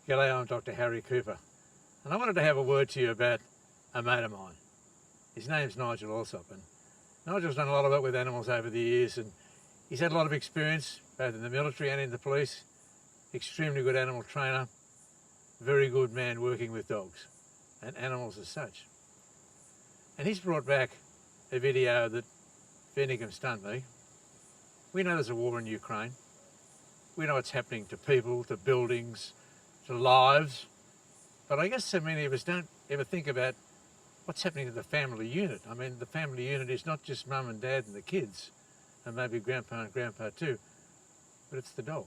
G'day, I'm Dr. Harry Cooper, and I wanted to have a word to you about a mate of mine. His name's Nigel Alsop, and Nigel's done a lot of work with animals over the years, and he's had a lot of experience, both in the military and in the police. Extremely good animal trainer, very good man working with dogs and animals as such. And he's brought back a video that fair dinkum stunned me. We know there's a war in Ukraine. We know what's happening to people, to buildings, to lives, but I guess so many of us don't ever think about what's happening to the family unit. I mean, the family unit is not just mum and dad and the kids, and maybe grandpa and grandpa too, but it's the dog.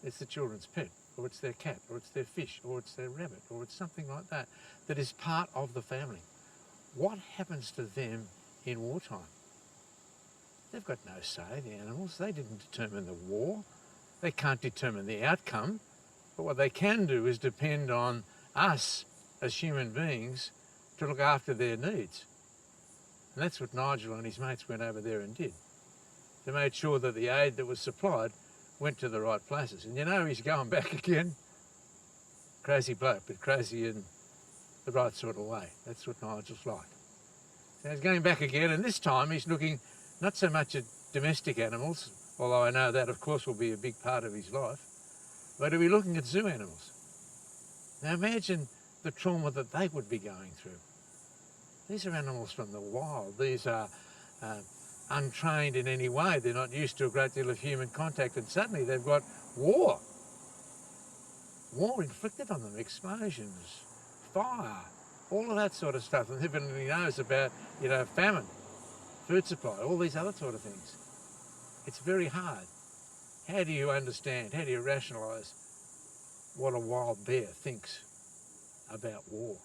It's the children's pet, or it's their cat, or it's their fish, or it's their rabbit, or it's something like that, that is part of the family. What happens to them in wartime? They've got no say, the animals. They didn't determine the war. They can't determine the outcome. But what they can do is depend on us as human beings to look after their needs. And that's what Nigel and his mates went over there and did. They made sure that the aid that was supplied went to the right places. And you know he's going back again. Crazy bloke, but crazy in the right sort of way. That's what Nigel's like. So he's going back again, and this time he's looking not so much at domestic animals, although I know that of course will be a big part of his life, but he'll be looking at zoo animals. Now imagine the trauma that they would be going through. These are animals from the wild. These are untrained in any way. They're not used to a great deal of human contact, and suddenly they've got war. War inflicted on them, explosions, fire, all of that sort of stuff. And everybody knows about, famine, food supply, all these other sort of things. It's very hard. How do you understand, how do you rationalise what a wild bear thinks about war?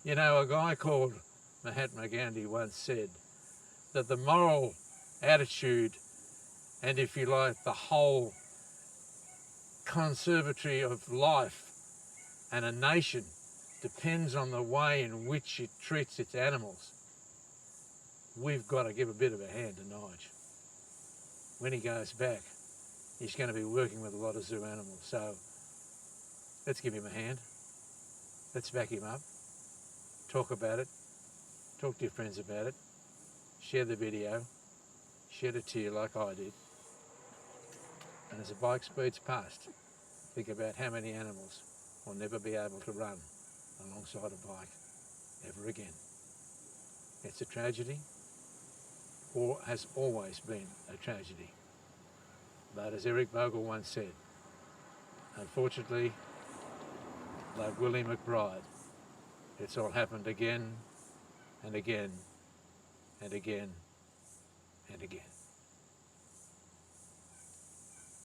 You know, a guy called Mahatma Gandhi once said that the moral attitude, and if you like, the whole conservatory of life and a nation depends on the way in which it treats its animals. We've got to give a bit of a hand to Nige. When he goes back, he's going to be working with a lot of zoo animals. So let's give him a hand. Let's back him up. Talk about it. Talk to your friends about it. Share the video. Shed a tear like I did. And as a bike speeds past, think about how many animals will never be able to run alongside a bike ever again. It's a tragedy, or has always been a tragedy. But as Eric Bogle once said, unfortunately, like Willie McBride, it's all happened again and again and again